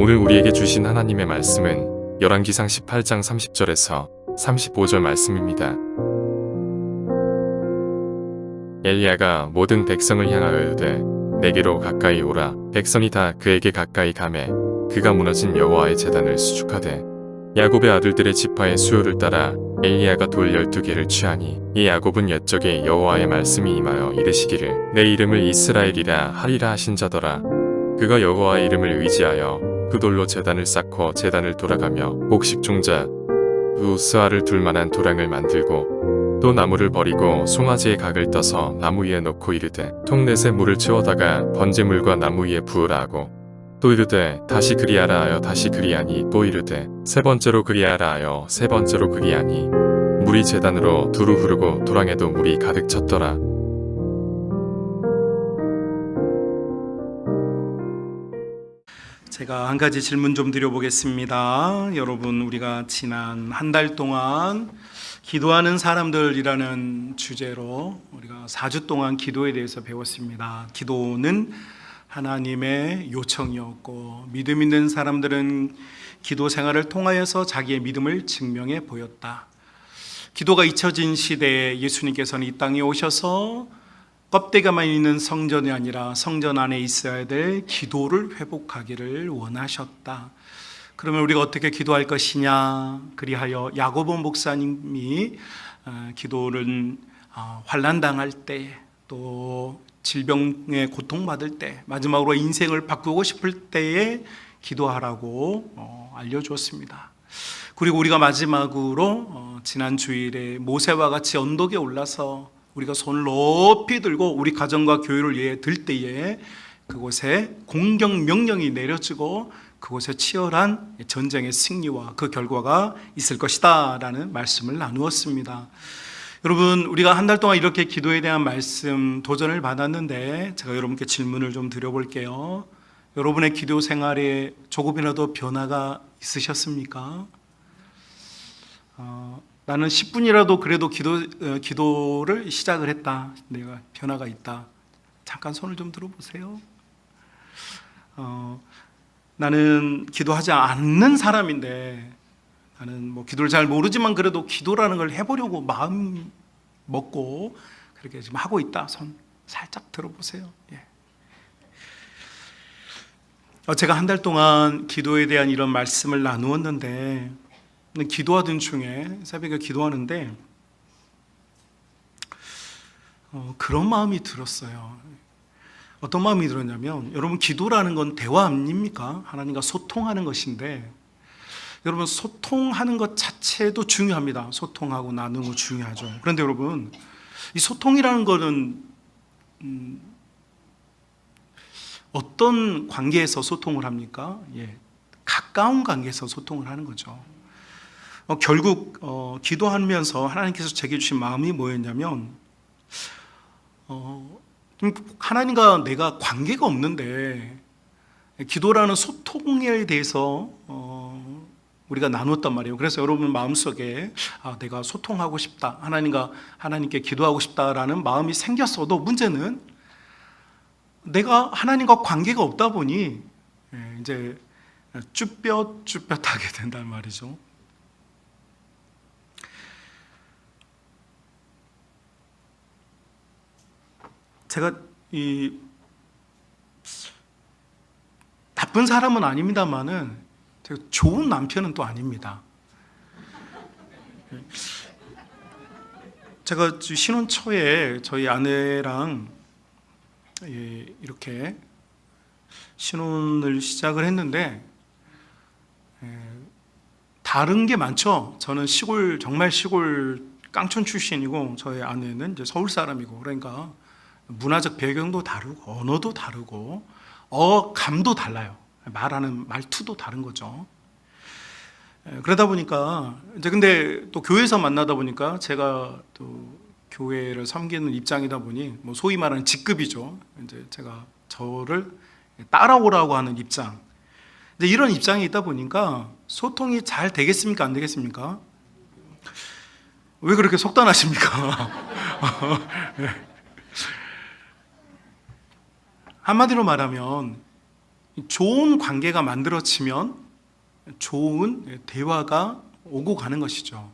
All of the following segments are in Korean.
오늘 우리에게 주신 하나님의 말씀은 열왕기상 18장 30절에서 35절 말씀입니다. 엘리야가 모든 백성을 향하여 이르되 내게로 가까이 오라. 백성이 다 그에게 가까이 가매 그가 무너진 여호와의 제단을 수축하되 야곱의 아들들의 지파의 수요를 따라 엘리야가 돌 12개를 취하니 이 야곱은 옛적에 여호와의 말씀이 임하여 이르시기를 내 이름을 이스라엘이라 하리라 하신 자더라. 그가 여호와의 이름을 의지하여 그 돌로 제단을 쌓고 제단을 돌아가며 곡식종자 우스아를 둘 만한 도량을 만들고 또 나무를 버리고 송아지의 각을 떠서 나무 위에 놓고 이르되 통넷에 물을 채워다가 번제물과 나무 위에 부으라 하고 또 이르되 다시 그리하라 하여 다시 그리하니 또 이르되 세 번째로 그리하라 하여 세 번째로 그리하니 물이 제단으로 두루 흐르고 도랑에도 물이 가득 찼더라. 제가 한 가지 질문 좀 드려보겠습니다. 여러분, 우리가 지난 한 달 동안 기도하는 사람들이라는 주제로 우리가 4주 동안 기도에 대해서 배웠습니다. 기도는 하나님의 요청이었고 믿음 있는 사람들은 기도 생활을 통하여서 자기의 믿음을 증명해 보였다. 기도가 잊혀진 시대에 예수님께서는 이 땅에 오셔서 껍데기만 있는 성전이 아니라 성전 안에 있어야 될 기도를 회복하기를 원하셨다. 그러면 우리가 어떻게 기도할 것이냐? 그리하여 야고보 목사님이 기도를 환난당할 때, 또 질병에 고통받을 때, 마지막으로 인생을 바꾸고 싶을 때에 기도하라고 알려주었습니다. 그리고 우리가 마지막으로 지난 주일에 모세와 같이 언덕에 올라서 우리가 손을 높이 들고 우리 가정과 교회를 위해 들 때에 그곳에 공격 명령이 내려지고 그곳에 치열한 전쟁의 승리와 그 결과가 있을 것이다 라는 말씀을 나누었습니다. 여러분, 우리가 한 달 동안 이렇게 기도에 대한 말씀 도전을 받았는데 제가 여러분께 질문을 좀 드려볼게요. 여러분의 기도 생활에 조금이라도 변화가 있으셨습니까? 나는 10분이라도 그래도 기도를 시작을 했다. 내가 변화가 있다. 잠깐 손을 좀 들어보세요. 나는 기도하지 않는 사람인데 나는 뭐 기도를 잘 모르지만 그래도 기도라는 걸 해보려고 마음 먹고 그렇게 지금 하고 있다. 손 살짝 들어보세요. 예. 제가 한 달 동안 기도에 대한 이런 말씀을 나누었는데 기도하던 중에 새벽에 기도하는데 그런 마음이 들었어요. 어떤 마음이 들었냐면, 여러분, 기도라는 건 대화 아닙니까? 하나님과 소통하는 것인데, 여러분, 소통하는 것 자체도 중요합니다. 소통하고 나누는 거 중요하죠. 그런데 여러분, 이 소통이라는 거는 어떤 관계에서 소통을 합니까? 가까운 관계에서 소통을 하는 거죠. 결국 기도하면서 하나님께서 제게 주신 마음이 뭐였냐면, 하나님과 내가 관계가 없는데 기도라는 소통에 대해서 우리가 나눴단 말이에요. 그래서 여러분 마음속에 내가 소통하고 싶다, 하나님께 기도하고 싶다라는 마음이 생겼어도 문제는 내가 하나님과 관계가 없다 보니 이제 쭈뼛쭈뼛하게 된단 말이죠. 제가 나쁜 사람은 아닙니다만은 제가 좋은 남편은 또 아닙니다. 제가 신혼 초에 저희 아내랑 이렇게 신혼을 시작을 했는데 다른 게 많죠. 저는 정말 시골 깡촌 출신이고 저희 아내는 이제 서울 사람이고, 그러니까 문화적 배경도 다르고 언어도 다르고 감도 달라요. 말하는 말투도 다른 거죠. 그러다 보니까 이제 근데 또 교회에서 만나다 보니까 제가 또 교회를 섬기는 입장이다 보니 뭐 소위 말하는 직급이죠. 이제 제가 저를 따라오라고 하는 입장. 이제 이런 입장에 있다 보니까 소통이 잘 되겠습니까? 안 되겠습니까? 왜 그렇게 속단하십니까? 한마디로 말하면 좋은 관계가 만들어지면 좋은 대화가 오고 가는 것이죠.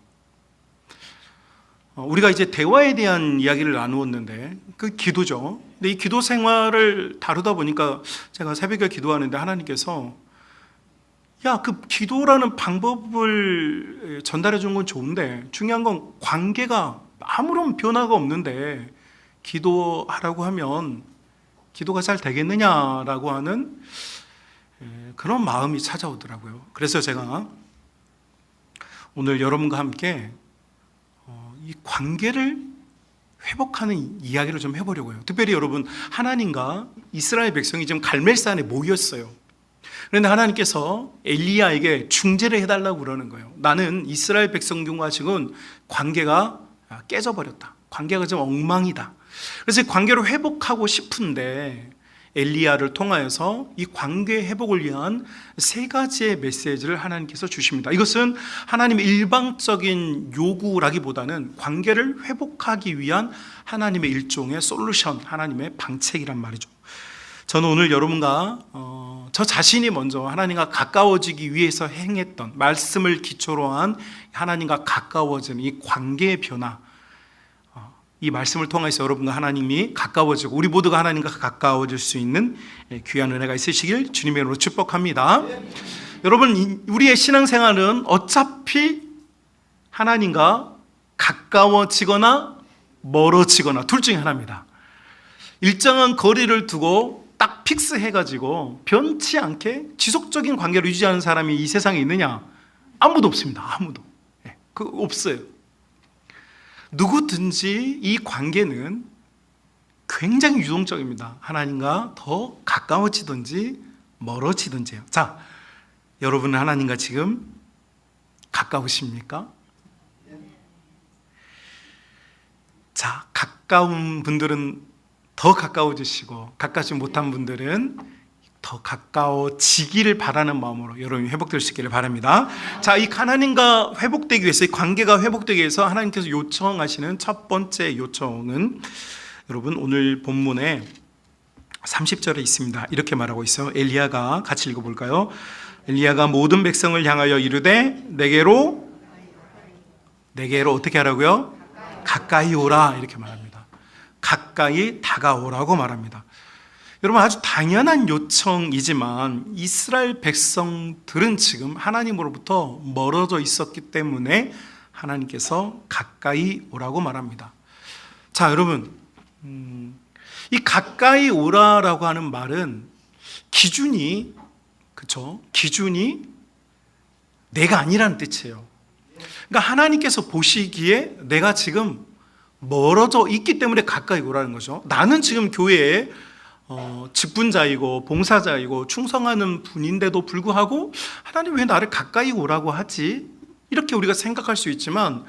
우리가 이제 대화에 대한 이야기를 나누었는데 그 기도죠. 근데 이 기도 생활을 다루다 보니까 제가 새벽에 기도하는데 하나님께서 야, 그 기도라는 방법을 전달해 준 건 좋은데 중요한 건 관계가 아무런 변화가 없는데 기도하라고 하면 기도가 잘 되겠느냐라고 하는 그런 마음이 찾아오더라고요. 그래서 제가 오늘 여러분과 함께 이 관계를 회복하는 이야기를 좀 해보려고 해요. 특별히 여러분, 하나님과 이스라엘 백성이 지금 갈멜산에 모였어요. 그런데 하나님께서 엘리야에게 중재를 해달라고 그러는 거예요. 나는 이스라엘 백성들과 지금 관계가 깨져버렸다. 관계가 좀 엉망이다. 그래서 이 관계를 회복하고 싶은데 엘리야를 통하여서 이 관계 회복을 위한 세 가지의 메시지를 하나님께서 주십니다. 이것은 하나님의 일방적인 요구라기보다는 관계를 회복하기 위한 하나님의 일종의 솔루션, 하나님의 방책이란 말이죠. 저는 오늘 여러분과 저 자신이 먼저 하나님과 가까워지기 위해서 행했던 말씀을 기초로 한 하나님과 가까워지는 이 관계의 변화, 이 말씀을 통해서 여러분과 하나님이 가까워지고 우리 모두가 하나님과 가까워질 수 있는 귀한 은혜가 있으시길 주님의 이름으로 축복합니다. 여러분, 우리의 신앙생활은 어차피 하나님과 가까워지거나 멀어지거나 둘 중에 하나입니다. 일정한 거리를 두고 딱 픽스해가지고 변치 않게 지속적인 관계를 유지하는 사람이 이 세상에 있느냐? 아무도 없습니다. 아무도. 없어요. 누구든지 이 관계는 굉장히 유동적입니다. 하나님과 더 가까워지든지 멀어지든지요. 자, 여러분은 하나님과 지금 가까우십니까? 자, 가까운 분들은 더 가까워지시고 가까워지지 못한 분들은 더 가까워지기를 바라는 마음으로 여러분이 회복될 수 있기를 바랍니다. 자, 이 하나님과 회복되기 위해서, 이 관계가 회복되기 위해서 하나님께서 요청하시는 첫 번째 요청은 여러분 오늘 본문에 30절에 있습니다. 이렇게 말하고 있어요. 엘리야가 같이 읽어볼까요? 엘리야가 모든 백성을 향하여 이르되 내게로 어떻게 하라고요? 가까이 오라, 이렇게 말합니다. 가까이 다가오라고 말합니다. 여러분, 아주 당연한 요청이지만 이스라엘 백성들은 지금 하나님으로부터 멀어져 있었기 때문에 하나님께서 가까이 오라고 말합니다. 자, 여러분, 이 가까이 오라라고 하는 말은 기준이, 그렇죠? 기준이 내가 아니라는 뜻이에요. 그러니까 하나님께서 보시기에 내가 지금 멀어져 있기 때문에 가까이 오라는 거죠. 나는 지금 교회에 직분자이고 봉사자이고 충성하는 분인데도 불구하고 하나님 왜 나를 가까이 오라고 하지? 이렇게 우리가 생각할 수 있지만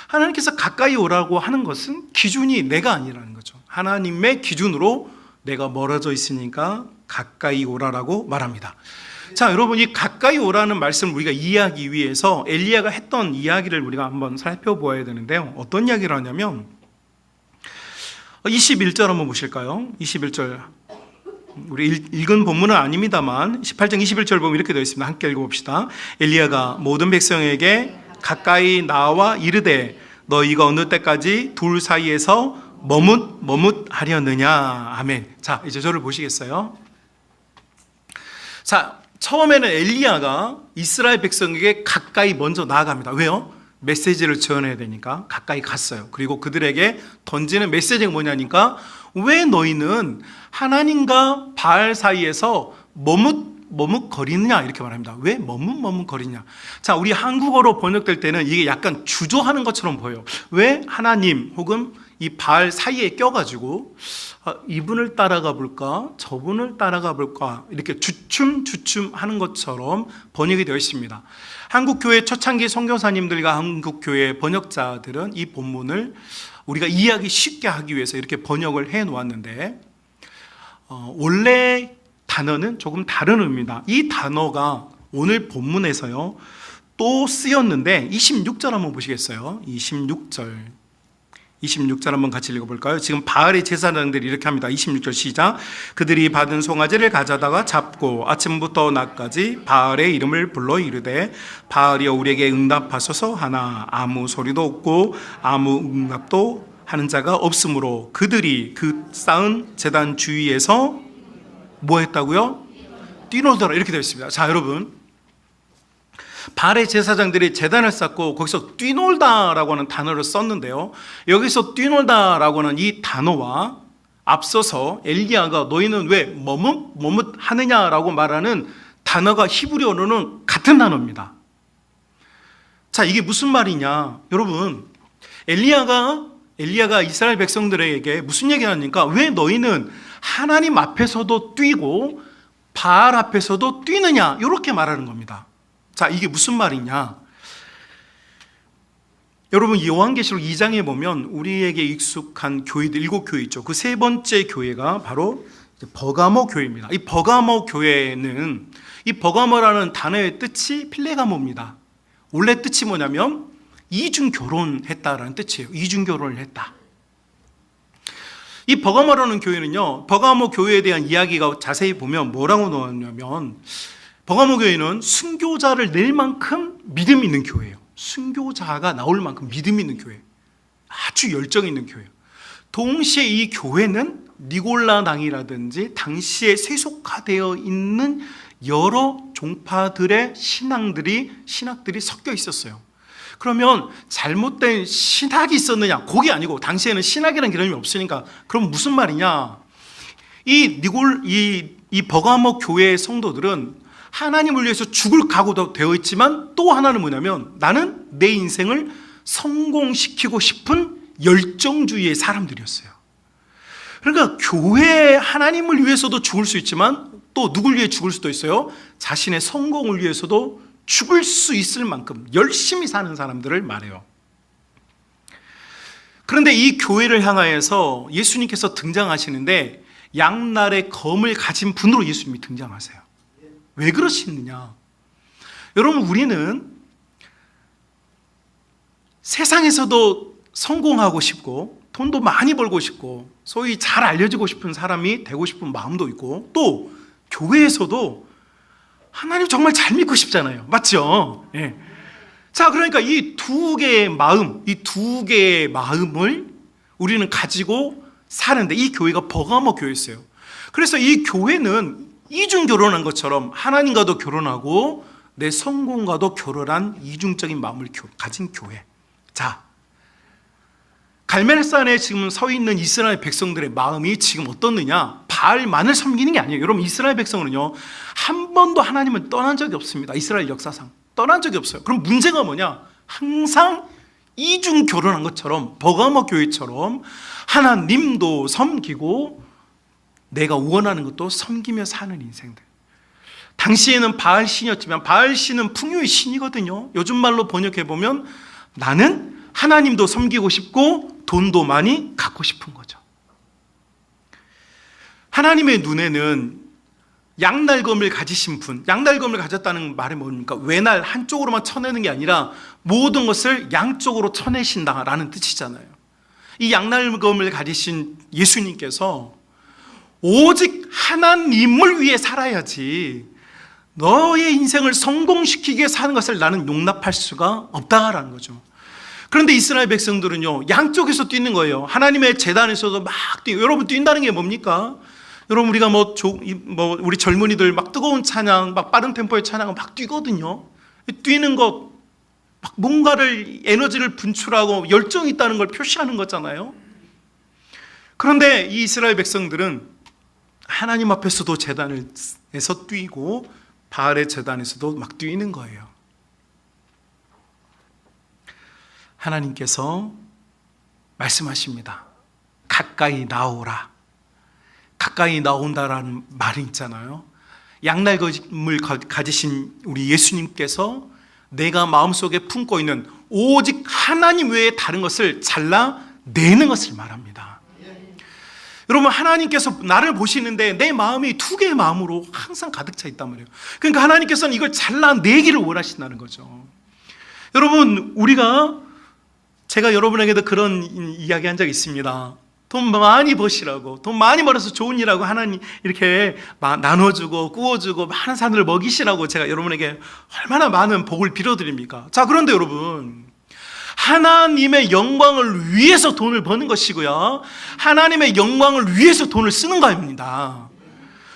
하나님께서 가까이 오라고 하는 것은 기준이 내가 아니라는 거죠. 하나님의 기준으로 내가 멀어져 있으니까 가까이 오라라고 말합니다. 자, 여러분, 이 가까이 오라는 말씀을 우리가 이해하기 위해서 엘리야가 했던 이야기를 우리가 한번 살펴보아야 되는데요. 어떤 이야기를 하냐면 21절 한번 보실까요? 21절. 우리 읽은 본문은 아닙니다만 18장 21절 보면 이렇게 되어 있습니다. 함께 읽어봅시다. 엘리야가 모든 백성에게 가까이 나와 이르되 너희가 어느 때까지 둘 사이에서 머뭇하려느냐. 아멘. 자, 이제 저를 보시겠어요? 자, 처음에는 엘리야가 이스라엘 백성에게 가까이 먼저 나아갑니다. 왜요? 메시지를 전해야 되니까 가까이 갔어요. 그리고 그들에게 던지는 메시지가 뭐냐니까 왜 너희는 하나님과 바알 사이에서 머뭇거리느냐, 이렇게 말합니다. 왜 머뭇거리냐? 자, 우리 한국어로 번역될 때는 이게 약간 주저하는 것처럼 보여요. 왜 하나님 혹은 이 바알 사이에 껴가지고 이분을 따라가 볼까, 저분을 따라가 볼까, 이렇게 주춤하는 것처럼 번역이 되어 있습니다. 한국교회 초창기 선교사님들과 한국교회 번역자들은 이 본문을 우리가 이해하기 쉽게 하기 위해서 이렇게 번역을 해 놓았는데 원래 단어는 조금 다른 의미입니다. 이 단어가 오늘 본문에서요 또 쓰였는데 26절 한번 보시겠어요? 26절 26절 한번 같이 읽어볼까요? 지금 바알의 제사장들이 이렇게 합니다. 26절 시작. 그들이 받은 송아지를 가져다가 잡고 아침부터 낮까지 바알의 이름을 불러 이르되 바알이여 우리에게 응답하소서 하나 아무 소리도 없고 아무 응답도 하는 자가 없으므로 그들이 그 쌓은 제단 주위에서 뭐 했다고요? 뛰놀더라 이렇게 되어 있습니다. 자, 여러분, 바알의 제사장들이 제단을 쌓고 거기서 뛰놀다라고 하는 단어를 썼는데요, 여기서 뛰놀다라고 하는 이 단어와 앞서서 엘리야가 너희는 왜 머뭇 하느냐라고 말하는 단어가 히브리어로는 같은 단어입니다. 자, 이게 무슨 말이냐? 여러분, 엘리야가 이스라엘 백성들에게 무슨 얘기를 하니까 왜 너희는 하나님 앞에서도 뛰고 바알 앞에서도 뛰느냐 이렇게 말하는 겁니다. 자, 이게 무슨 말이냐? 여러분, 요한계시록 2장에 보면 우리에게 익숙한 교회들 7교회 있죠. 그 세 번째 교회가 바로 버가모 교회입니다. 이 버가모 교회는 이 버가모라는 단어의 뜻이 필레가모입니다. 원래 뜻이 뭐냐면 이중 결혼했다라는 뜻이에요. 이중 결혼을 했다. 이 버가모라는 교회는요, 버가모 교회에 대한 이야기가 자세히 보면 뭐라고 나왔냐면 버가모 교회는 순교자를 낼 만큼 믿음 있는 교회예요. 순교자가 나올 만큼 믿음 있는 교회, 아주 열정 있는 교회예요. 동시에 이 교회는 니골라당이라든지 당시에 세속화되어 있는 여러 종파들의 신학들이 섞여 있었어요. 그러면 잘못된 신학이 있었느냐? 그게 아니고 당시에는 신학이라는 개념이 없으니까 그럼 무슨 말이냐? 이 버가모 교회의 성도들은 하나님을 위해서 죽을 각오도 되어 있지만 또 하나는 뭐냐면 나는 내 인생을 성공시키고 싶은 열정주의의 사람들이었어요. 그러니까 교회 하나님을 위해서도 죽을 수 있지만 또 누굴 위해 죽을 수도 있어요. 자신의 성공을 위해서도 죽을 수 있을 만큼 열심히 사는 사람들을 말해요. 그런데 이 교회를 향하여서 예수님께서 등장하시는데 양날의 검을 가진 분으로 예수님이 등장하세요. 왜 그러시느냐? 여러분, 우리는 세상에서도 성공하고 싶고 돈도 많이 벌고 싶고 소위 잘 알려지고 싶은 사람이 되고 싶은 마음도 있고 또 교회에서도 하나님 정말 잘 믿고 싶잖아요. 맞죠? 네. 자, 그러니까 이 두 개의 마음을 우리는 가지고 사는데 이 교회가 버가모 교회였어요. 그래서 이 교회는 이중 결혼한 것처럼 하나님과도 결혼하고 내 성공과도 결혼한 이중적인 마음을 가진 교회. 자, 갈멜산에 지금 서 있는 이스라엘 백성들의 마음이 지금 어떻느냐? 바알만을 섬기는 게 아니에요. 여러분, 이스라엘 백성은요 한 번도 하나님을 떠난 적이 없습니다. 이스라엘 역사상 떠난 적이 없어요. 그럼 문제가 뭐냐? 항상 이중 결혼한 것처럼 버가모 교회처럼 하나님도 섬기고 내가 원하는 것도 섬기며 사는 인생들. 당시에는 바알 신이었지만 바알 신은 풍요의 신이거든요. 요즘 말로 번역해보면 나는 하나님도 섬기고 싶고 돈도 많이 갖고 싶은 거죠. 하나님의 눈에는 양날검을 가지신 분, 양날검을 가졌다는 말이 뭡니까? 외날 한쪽으로만 쳐내는 게 아니라 모든 것을 양쪽으로 쳐내신다라는 뜻이잖아요. 이 양날검을 가지신 예수님께서 오직 하나님을 위해 살아야지 너의 인생을 성공시키기 위해 사는 것을 나는 용납할 수가 없다라는 거죠. 그런데 이스라엘 백성들은요 양쪽에서 뛰는 거예요. 하나님의 제단에서도 막 뛰고. 여러분, 뛴다는 게 뭡니까? 여러분, 우리가 우리 젊은이들 막 뜨거운 찬양, 막 빠른 템포의 찬양을 막 뛰거든요. 뛰는 것, 막 뭔가를 에너지를 분출하고 열정이 있다는 걸 표시하는 거잖아요. 그런데 이 이스라엘 백성들은 하나님 앞에서도 제단에서 뛰고 바알의 제단에서도 막 뛰는 거예요. 하나님께서 말씀하십니다. 가까이 나오라. 가까이 나온다라는 말이 있잖아요. 양날검을 가지신 우리 예수님께서 내가 마음속에 품고 있는 오직 하나님 외에 다른 것을 잘라내는 것을 말합니다. 여러분, 하나님께서 나를 보시는데 내 마음이 두 개의 마음으로 항상 가득 차 있단 말이에요. 그러니까 하나님께서는 이걸 잘라내기를 원하신다는 거죠. 여러분, 우리가 제가 여러분에게도 그런 이야기 한 적 있습니다. 돈 많이 버시라고, 돈 많이 벌어서 좋은 일하고 하나님 이렇게 나눠주고 구워주고 많은 사람들을 먹이시라고 제가 여러분에게 얼마나 많은 복을 빌어드립니까? 자, 그런데 여러분, 하나님의 영광을 위해서 돈을 버는 것이고요, 하나님의 영광을 위해서 돈을 쓰는 겁니다.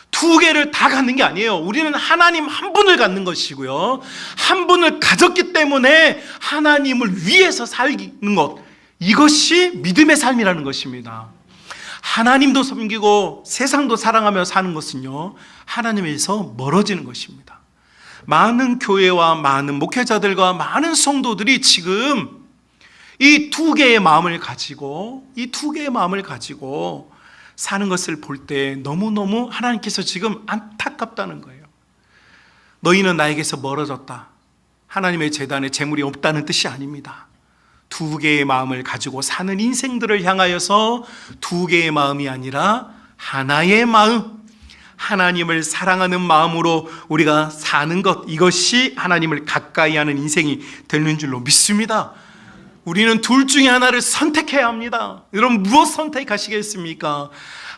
두 개를 다 갖는 게 아니에요. 우리는 하나님 한 분을 갖는 것이고요, 한 분을 가졌기 때문에 하나님을 위해서 살는 것, 이것이 믿음의 삶이라는 것입니다. 하나님도 섬기고 세상도 사랑하며 사는 것은요, 하나님에서 멀어지는 것입니다. 많은 교회와 많은 목회자들과 많은 성도들이 지금 이 두 개의 마음을 가지고 사는 것을 볼 때 너무너무 하나님께서 지금 안타깝다는 거예요. 너희는 나에게서 멀어졌다. 하나님의 제단에 재물이 없다는 뜻이 아닙니다. 두 개의 마음을 가지고 사는 인생들을 향하여서 두 개의 마음이 아니라 하나의 마음, 하나님을 사랑하는 마음으로 우리가 사는 것, 이것이 하나님을 가까이 하는 인생이 되는 줄로 믿습니다. 우리는 둘 중에 하나를 선택해야 합니다. 여러분, 무엇 선택하시겠습니까?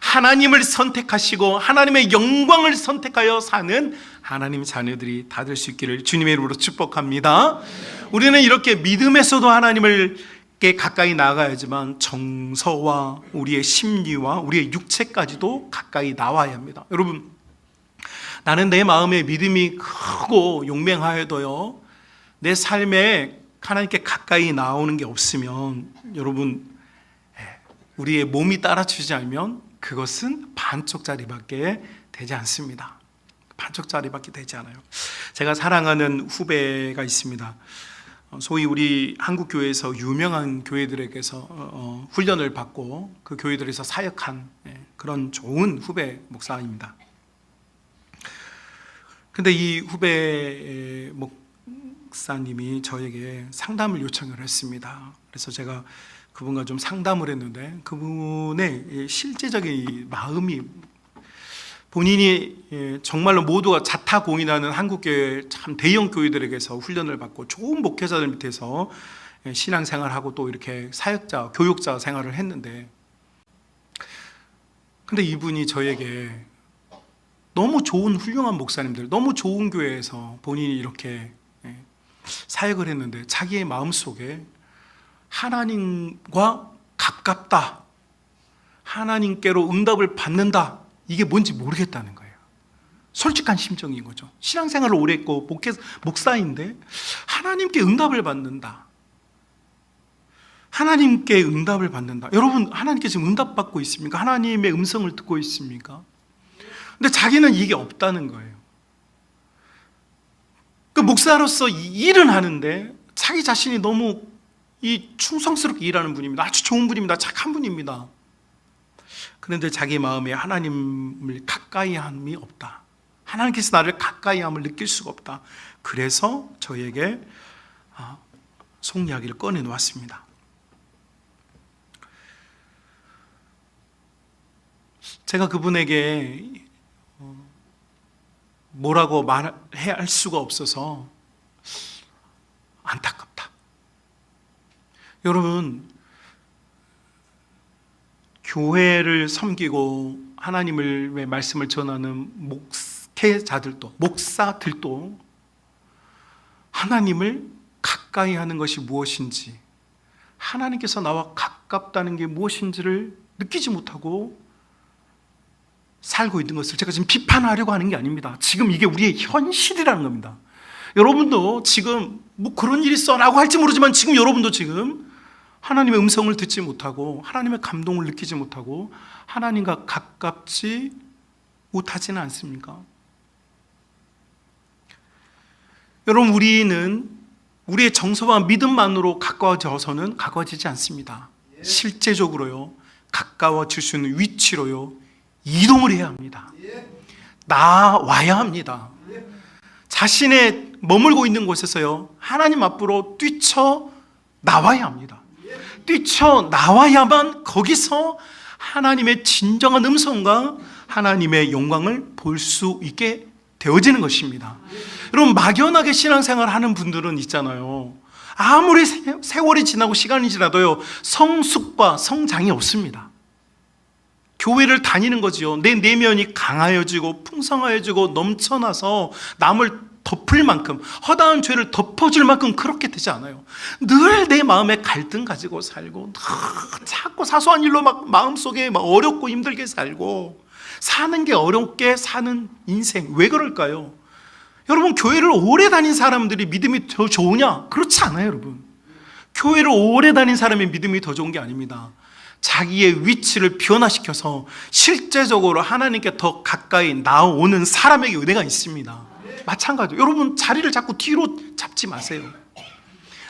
하나님을 선택하시고 하나님의 영광을 선택하여 사는 하나님 자녀들이 다 될 수 있기를 주님의 이름으로 축복합니다. 우리는 이렇게 믿음에서도 하나님을 가까이 나가야지만 정서와 우리의 심리와 우리의 육체까지도 가까이 나와야 합니다. 여러분, 나는 내 마음에 믿음이 크고 용맹하여도요, 내 삶에 하나님께 가까이 나오는 게 없으면, 여러분, 우리의 몸이 따라주지 않으면 그것은 반쪽짜리밖에 되지 않습니다. 반쪽짜리밖에 되지 않아요. 제가 사랑하는 후배가 있습니다. 소위 우리 한국 교회에서 유명한 교회들에게서 훈련을 받고 그 교회들에서 사역한 그런 좋은 후배 목사입니다. 근데 이 후배 목사님이 저에게 상담을 요청을 했습니다. 그래서 제가 그분과 좀 상담을 했는데, 그분의 실제적인 마음이, 본인이 정말로 모두가 자타공인하는 한국교회 참 대형 교회들에게서 훈련을 받고 좋은 목회자들 밑에서 신앙생활하고 또 이렇게 사역자, 교육자 생활을 했는데, 근데 이분이 저에게 너무 좋은 훌륭한 목사님들, 너무 좋은 교회에서 본인이 이렇게 사역을 했는데 자기의 마음속에 하나님과 가깝다, 하나님께로 응답을 받는다, 이게 뭔지 모르겠다는 거예요. 솔직한 심정인 거죠. 신앙생활을 오래 했고 목사인데 하나님께 응답을 받는다, 하나님께 응답을 받는다. 여러분, 하나님께 지금 응답받고 있습니까? 하나님의 음성을 듣고 있습니까? 근데 자기는 이게 없다는 거예요. 그 목사로서 일은 하는데 자기 자신이 너무 충성스럽게 일하는 분입니다. 아주 좋은 분입니다. 착한 분입니다. 그런데 자기 마음에 하나님을 가까이 함이 없다. 하나님께서 나를 가까이 함을 느낄 수가 없다. 그래서 저에게 속 이야기를 꺼내놓았습니다. 제가 그분에게 뭐라고 말해야 할 수가 없어서 안타깝다. 여러분, 교회를 섬기고 하나님의 말씀을 전하는 목회자들도, 목사들도 하나님을 가까이 하는 것이 무엇인지, 하나님께서 나와 가깝다는 게 무엇인지를 느끼지 못하고 살고 있는 것을 제가 지금 비판하려고 하는 게 아닙니다. 지금 이게 우리의 현실이라는 겁니다. 여러분도 지금 그런 일이 있어라고 할지 모르지만 지금 여러분도 지금 하나님의 음성을 듣지 못하고 하나님의 감동을 느끼지 못하고 하나님과 가깝지 못하지는 않습니까? 여러분, 우리는 우리의 정서와 믿음만으로 가까워지지 않습니다. 실제적으로요, 가까워질 수 있는 위치로요, 이동을 해야 합니다. 나와야 합니다. 자신의 머물고 있는 곳에서요, 하나님 앞으로 뛰쳐나와야 합니다. 뛰쳐나와야만 거기서 하나님의 진정한 음성과 하나님의 영광을 볼 수 있게 되어지는 것입니다. 여러분, 막연하게 신앙생활 하는 분들은 있잖아요. 아무리 세월이 지나고 시간이 지나도요, 성숙과 성장이 없습니다. 교회를 다니는 거지요. 내 내면이 강하여지고 풍성하여지고 넘쳐나서 남을 덮을 만큼, 허다한 죄를 덮어줄 만큼 그렇게 되지 않아요. 늘 내 마음에 갈등 가지고 살고, 자꾸 사소한 일로 막 마음속에 막 어렵고 힘들게 살고, 사는 게 어렵게 사는 인생. 왜 그럴까요? 여러분, 교회를 오래 다닌 사람들이 믿음이 더 좋으냐? 그렇지 않아요, 여러분. 교회를 오래 다닌 사람의 믿음이 더 좋은 게 아닙니다. 자기의 위치를 변화시켜서 실제적으로 하나님께 더 가까이 나오는 사람에게 은혜가 있습니다. 마찬가지로 여러분, 자리를 자꾸 뒤로 잡지 마세요.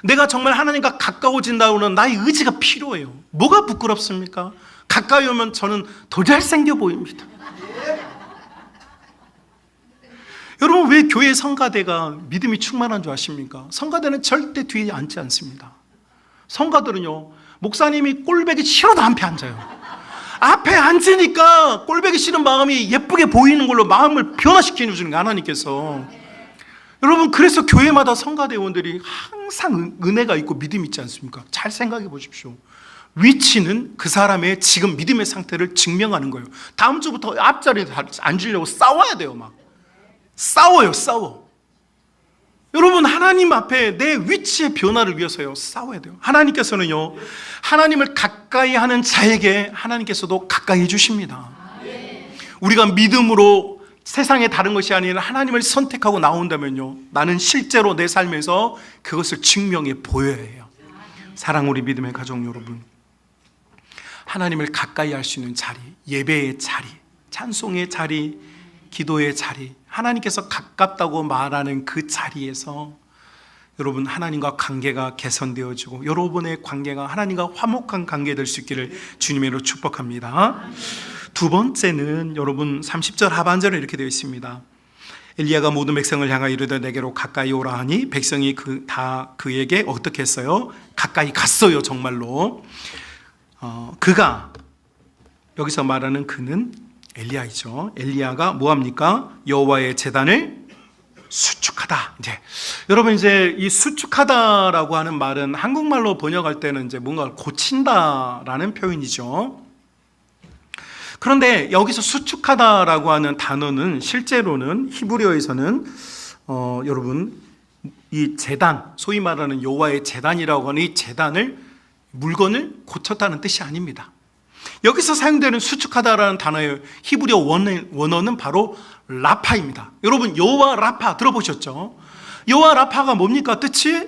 내가 정말 하나님과 가까워진다고는 나의 의지가 필요해요. 뭐가 부끄럽습니까? 가까이 오면 저는 더 잘생겨 보입니다. 여러분, 왜 교회 성가대가 믿음이 충만한 줄 아십니까? 성가대는 절대 뒤에 앉지 않습니다. 성가들은요, 목사님이 꼴배기 싫어도 앞에 앉아요. 앞에 앉으니까 꼴배기 싫은 마음이 예쁘게 보이는 걸로 마음을 변화시켜 주는 게 하나님께서. 여러분, 그래서 교회마다 성가대원들이 항상 은혜가 있고 믿음이 있지 않습니까? 잘 생각해 보십시오. 위치는 그 사람의 지금 믿음의 상태를 증명하는 거예요. 다음 주부터 앞자리에 앉으려고 싸워야 돼요. 막 싸워요, 싸워. 여러분, 하나님 앞에 내 위치의 변화를 위해서요, 싸워야 돼요. 하나님께서는요, 하나님을 가까이 하는 자에게 하나님께서도 가까이 해주십니다. 우리가 믿음으로 세상에 다른 것이 아니라 하나님을 선택하고 나온다면요, 나는 실제로 내 삶에서 그것을 증명해 보여야 해요. 사랑 우리 믿음의 가족 여러분, 하나님을 가까이 할 수 있는 자리, 예배의 자리, 찬송의 자리, 기도의 자리, 하나님께서 가깝다고 말하는 그 자리에서 여러분, 하나님과 관계가 개선되어지고 여러분의 관계가 하나님과 화목한 관계 될 수 있기를 주님으로 축복합니다. 두 번째는 여러분, 30절 하반절에 이렇게 되어 있습니다. 엘리야가 모든 백성을 향하여 이르되 내게로 가까이 오라 하니 백성이 다 그에게 어떻게 했어요? 가까이 갔어요. 정말로. 그가, 여기서 말하는 그는 엘리야이죠. 엘리야가 뭐합니까? 여호와의 제단을 수축하다. 여러분, 이 수축하다라고 하는 말은 한국말로 번역할 때는 뭔가를 고친다라는 표현이죠. 그런데 여기서 수축하다라고 하는 단어는 실제로는 히브리어에서는 여러분, 이 제단, 소위 말하는 여호와의 제단이라고 하는 이 제단을, 물건을 고쳤다는 뜻이 아닙니다. 여기서 사용되는 수축하다라는 단어의 히브리어 원어는 바로 라파입니다. 여러분, 여호와 라파 들어보셨죠? 여호와 라파가 뭡니까? 뜻이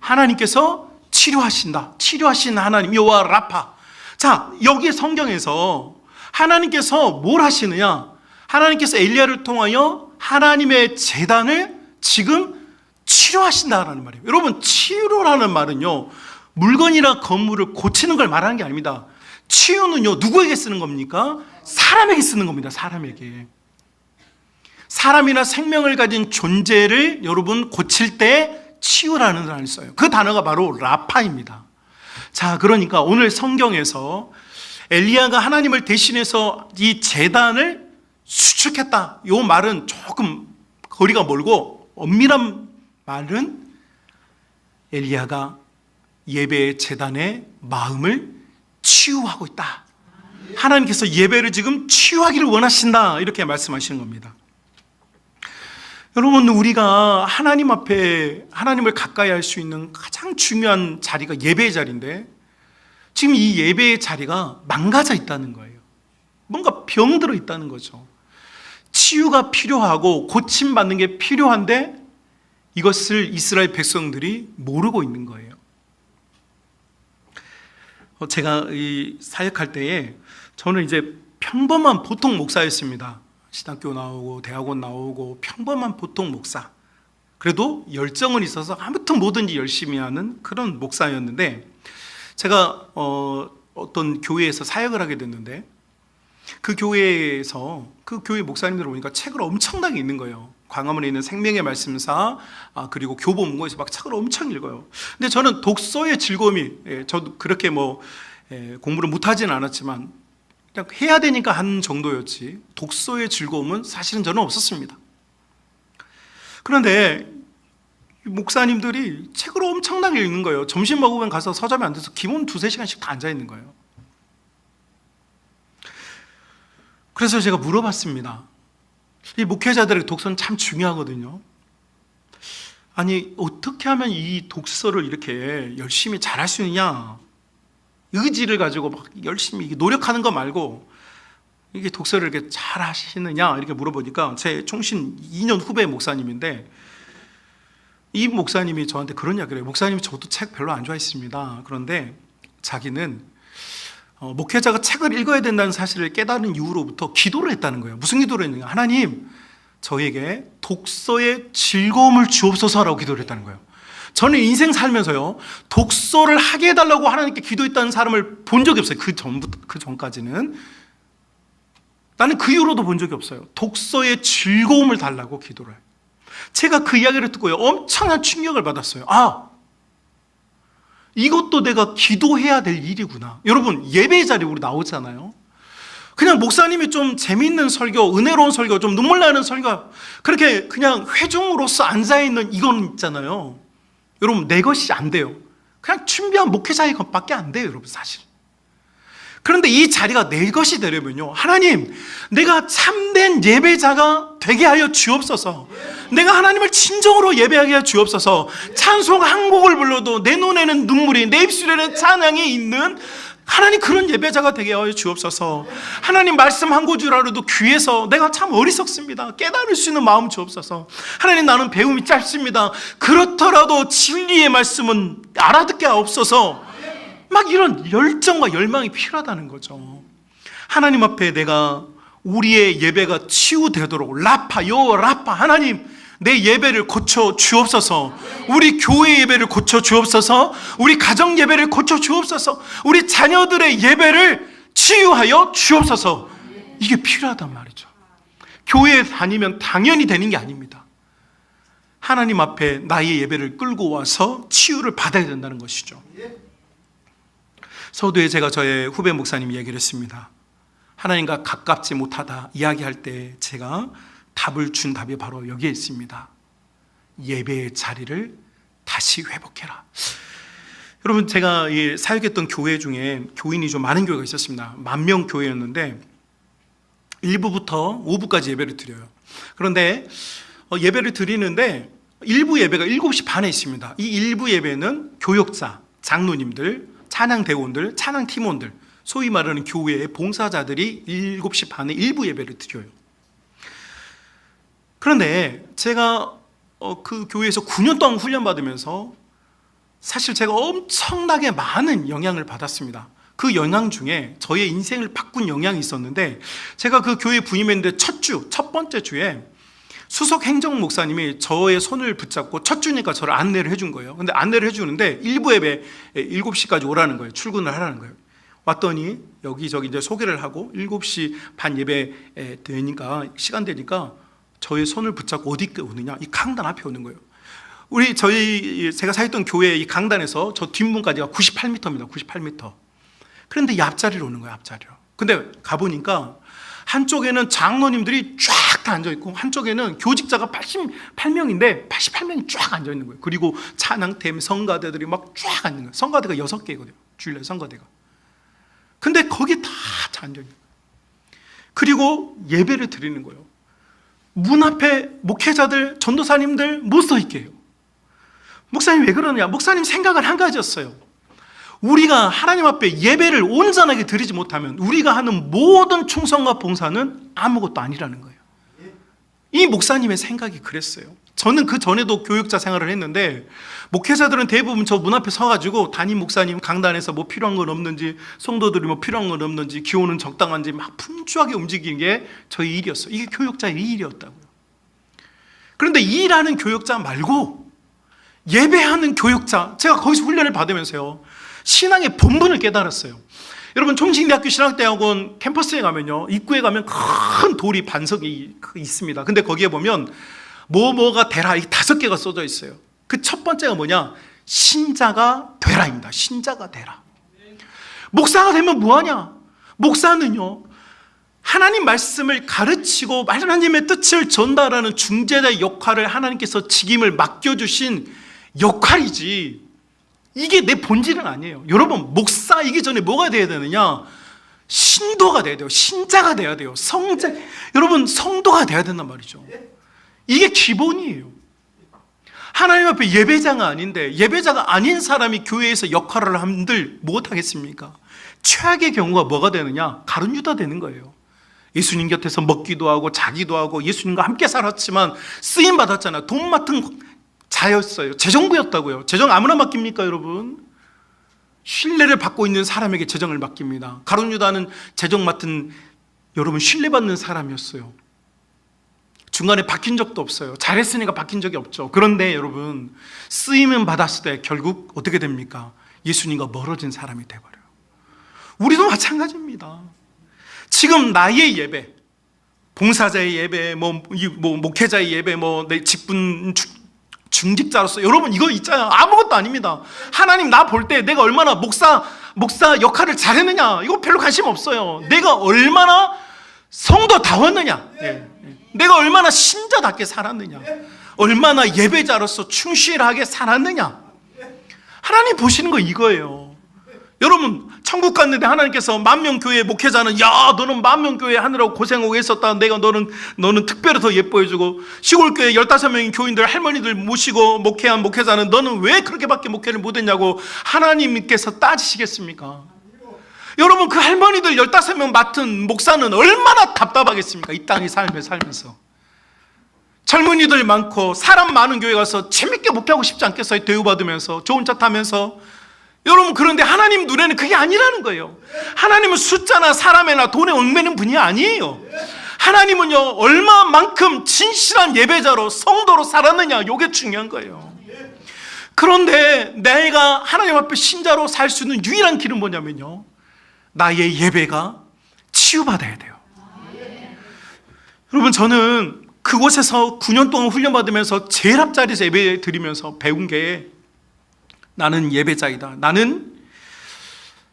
하나님께서 치료하신다, 치료하신 하나님, 여호와 라파. 자, 여기 성경에서 하나님께서 뭘 하시느냐? 하나님께서 엘리야를 통하여 하나님의 제단을 지금 치료하신다라는 말이에요. 여러분, 치료라는 말은요, 물건이나 건물을 고치는 걸 말하는 게 아닙니다. 치유는요, 누구에게 쓰는 겁니까? 사람에게 쓰는 겁니다. 사람에게. 사람이나 생명을 가진 존재를 여러분 고칠 때 치유라는 단어를 써요. 그 단어가 바로 라파입니다. 자, 그러니까 오늘 성경에서 엘리야가 하나님을 대신해서 이 제단을 수축했다, 이 말은 조금 거리가 멀고 엄밀한 말은 엘리야가 예배의 제단의 마음을 치유하고 있다. 하나님께서 예배를 지금 치유하기를 원하신다, 이렇게 말씀하시는 겁니다. 여러분, 우리가 하나님 앞에 하나님을 가까이 할 수 있는 가장 중요한 자리가 예배의 자리인데, 지금 이 예배의 자리가 망가져 있다는 거예요. 뭔가 병들어 있다는 거죠. 치유가 필요하고 고침받는 게 필요한데 이것을 이스라엘 백성들이 모르고 있는 거예요. 제가 이 사역할 때에 저는 평범한 보통 목사였습니다. 신학교 나오고 대학원 나오고 평범한 보통 목사. 그래도 열정은 있어서 아무튼 뭐든지 열심히 하는 그런 목사였는데, 제가 어떤 교회에서 사역을 하게 됐는데, 그 교회에서 그 교회 목사님들 보니까 책을 엄청나게 읽는 거예요. 광화문에 있는 생명의 말씀사, 그리고 교보문고에서 막 책을 엄청 읽어요. 근데 저는 독서의 즐거움이, 저도 그렇게 공부를 못하지는 않았지만 그냥 해야 되니까 한 정도였지, 독서의 즐거움은 사실은 저는 없었습니다. 그런데 목사님들이 책을 엄청나게 읽는 거예요. 점심 먹으면 가서 서점에 앉아서 기본 2-3시간씩 다 앉아있는 거예요. 그래서 제가 물어봤습니다. 이 목회자들의 독서는 참 중요하거든요. 아니, 어떻게 하면 이 독서를 이렇게 열심히 잘할 수 있느냐? 의지를 가지고 막 열심히 노력하는 거 말고 이게 독서를 이렇게 잘 하시느냐? 이렇게 물어보니까 제 총신 2년 후배 목사님인데 이 목사님이 저한테 그런 이야기를 해요. 목사님, 저도 책 별로 안 좋아했습니다. 그런데 자기는 목회자가 책을 읽어야 된다는 사실을 깨달은 이후로부터 기도를 했다는 거예요. 무슨 기도를 했느냐? 하나님, 저에게 독서의 즐거움을 주옵소서라고 기도를 했다는 거예요. 저는 인생 살면서요, 독서를 하게 해달라고 하나님께 기도했다는 사람을 본 적이 없어요. 그 전까지는. 나는 그 이후로도 본 적이 없어요. 독서의 즐거움을 달라고 기도를 해요. 제가 그 이야기를 듣고요, 엄청난 충격을 받았어요. 아, 이것도 내가 기도해야 될 일이구나. 여러분, 예배 자리에 우리 나오잖아요. 그냥 목사님이 좀 재미있는 설교, 은혜로운 설교, 좀 눈물 나는 설교, 그렇게 그냥 회중으로서 앉아있는 이건 있잖아요. 여러분, 내 것이 안 돼요. 그냥 준비한 목회자의 것밖에 안 돼요, 여러분, 사실. 그런데 이 자리가 내 것이 되려면요, 하나님, 내가 참된 예배자가 되게 하여 주옵소서. 내가 하나님을 진정으로 예배하게 하여 주옵소서. 찬송 한 곡을 불러도 내 눈에는 눈물이, 내 입술에는 찬양이 있는 하나님, 그런 예배자가 되게 하여 주옵소서. 하나님, 말씀 한 구절이라도 귀에서 내가 참 어리석습니다. 깨달을 수 있는 마음 주옵소서. 하나님, 나는 배움이 짧습니다. 그렇더라도 진리의 말씀은 알아듣게 하옵소서. 막 이런 열정과 열망이 필요하다는 거죠. 하나님 앞에 내가 우리의 예배가 치유되도록 라파, 하나님, 내 예배를 고쳐 주옵소서. 우리 교회 예배를 고쳐 주옵소서. 우리 가정 예배를 고쳐 주옵소서. 우리 자녀들의 예배를 치유하여 주옵소서. 이게 필요하단 말이죠. 교회에 다니면 당연히 되는 게 아닙니다. 하나님 앞에 나의 예배를 끌고 와서 치유를 받아야 된다는 것이죠. 서두에 제가 저의 후배 목사님 얘기를 했습니다. 하나님과 가깝지 못하다 이야기할 때 제가 답을 준 답이 바로 여기에 있습니다. 예배의 자리를 다시 회복해라. 여러분, 제가 사역했던 교회 중에 교인이 좀 많은 교회가 있었습니다. 10,000명 교회였는데 1부부터 5부까지 예배를 드려요. 그런데 예배를 드리는데 일부 예배가 7시 반에 있습니다. 이 일부 예배는 교역자, 장로님들, 찬양대원들, 찬양팀원들, 소위 말하는 교회의 봉사자들이 7시 반에 일부 예배를 드려요. 그런데 제가 그 교회에서 9년 동안 훈련받으면서 사실 제가 엄청나게 많은 영향을 받았습니다. 그 영향 중에 저의 인생을 바꾼 영향이 있었는데, 제가 그 교회에 부임했는데 첫 번째 주에 수석 행정 목사님이 저의 손을 붙잡고 첫 주니까 저를 안내를 해준 거예요. 근데 안내를 해주는데 일부 예배 7시까지 오라는 거예요. 출근을 하라는 거예요. 왔더니 여기저기 이제 소개를 하고 7시 반 예배 되니까, 시간 되니까 저의 손을 붙잡고 어디 오느냐, 이 강단 앞에 오는 거예요. 제가 사역했던 교회 이 강단에서 저 뒷문까지가 98m입니다. 98m. 그런데 이 앞자리로 오는 거예요, 앞자리로. 근데 가보니까 한쪽에는 장로님들이 쫙 다 앉아있고, 한쪽에는 교직자가 88명인데 88명이 쫙 앉아있는 거예요. 그리고 찬양팀, 성가대들이 막 쫙 앉는 거예요. 성가대가 6개거든요. 주일날 성가대가. 근데 거기 다 앉아있는 거예요. 그리고 예배를 드리는 거예요. 문 앞에 목회자들, 전도사님들 못 서 있게 해요. 목사님 왜 그러냐? 목사님 생각은 한 가지였어요. 우리가 하나님 앞에 예배를 온전하게 드리지 못하면 우리가 하는 모든 충성과 봉사는 아무것도 아니라는 거예요. 이 목사님의 생각이 그랬어요. 저는 그 전에도 교육자 생활을 했는데, 목회자들은 대부분 저 문 앞에 서가지고 담임 목사님 강단에서 뭐 필요한 건 없는지, 성도들이 뭐 필요한 건 없는지, 기호는 적당한지 막 분주하게 움직이는 게 저희 일이었어요. 이게 교육자의 일이었다고요. 그런데 일하는 교육자 말고 예배하는 교육자, 제가 거기서 훈련을 받으면서요, 신앙의 본분을 깨달았어요. 여러분, 총신대학교 신학대학원 캠퍼스에 가면요, 입구에 가면 큰 돌이 반석이 있습니다. 근데 거기에 보면 뭐가 되라, 이 5개가 써져 있어요. 그 첫 번째가 뭐냐? 신자가 되라입니다. 신자가 되라. 목사가 되면 뭐하냐? 목사는요, 하나님 말씀을 가르치고 하나님의 뜻을 전달하는 중재자의 역할을 하나님께서 직임을 맡겨주신 역할이지, 이게 내 본질은 아니에요. 여러분, 목사이기 전에 뭐가 돼야 되느냐? 신도가 돼야 돼요. 신자가 돼야 돼요. 여러분, 성도가 돼야 된단 말이죠. 이게 기본이에요. 하나님 앞에 예배자가 아닌데, 예배자가 아닌 사람이 교회에서 역할을 한들 못하겠습니까? 최악의 경우가 뭐가 되느냐? 가룟 유다 되는 거예요. 예수님 곁에서 먹기도 하고 자기도 하고 예수님과 함께 살았지만 쓰임 받았잖아요. 돈 맡은 자였어요. 재정부였다고요. 재정 아무나 맡깁니까, 여러분? 신뢰를 받고 있는 사람에게 재정을 맡깁니다. 가룟 유다는 재정 맡은, 여러분, 신뢰받는 사람이었어요. 중간에 바뀐 적도 없어요. 잘했으니까 바뀐 적이 없죠. 그런데 여러분, 쓰임은 받았을 때 결국 어떻게 됩니까? 예수님과 멀어진 사람이 돼버려요. 우리도 마찬가지입니다. 지금 나의 예배, 봉사자의 예배, 목회자의 예배, 내 직분 중직자로서, 여러분, 이거 있잖아요. 아무것도 아닙니다. 하나님 나 볼 때 내가 얼마나 목사 역할을 잘했느냐, 이거 별로 관심 없어요. 내가 얼마나 성도다웠느냐, 내가 얼마나 신자답게 살았느냐, 얼마나 예배자로서 충실하게 살았느냐, 하나님 보시는 거 이거예요. 여러분, 천국 갔는데 하나님께서 만명교회 목회자는, 야, 너는 만명교회 하느라고 고생하고 있었다. 내가 너는 특별히 더 예뻐해주고, 시골교회 15명의 교인들, 할머니들 모시고 목회한 목회자는 너는 왜 그렇게밖에 목회를 못했냐고 하나님께서 따지시겠습니까? 여러분, 그 할머니들 15명 맡은 목사는 얼마나 답답하겠습니까? 이 땅에 살면서. 젊은이들 많고 사람 많은 교회 가서 재밌게 목회하고 싶지 않겠어요? 대우받으면서, 좋은 차 타면서. 여러분, 그런데 하나님 눈에는 그게 아니라는 거예요. 하나님은 숫자나 사람이나 돈에 얽매는 분이 아니에요. 하나님은요, 얼마만큼 진실한 예배자로 성도로 살았느냐, 이게 중요한 거예요. 그런데 내가 하나님 앞에 신자로 살 수 있는 유일한 길은 뭐냐면요, 나의 예배가 치유받아야 돼요. 여러분, 저는 그곳에서 9년 동안 훈련받으면서 제일 앞자리에서 예배 드리면서 배운 게, 나는 예배자이다, 나는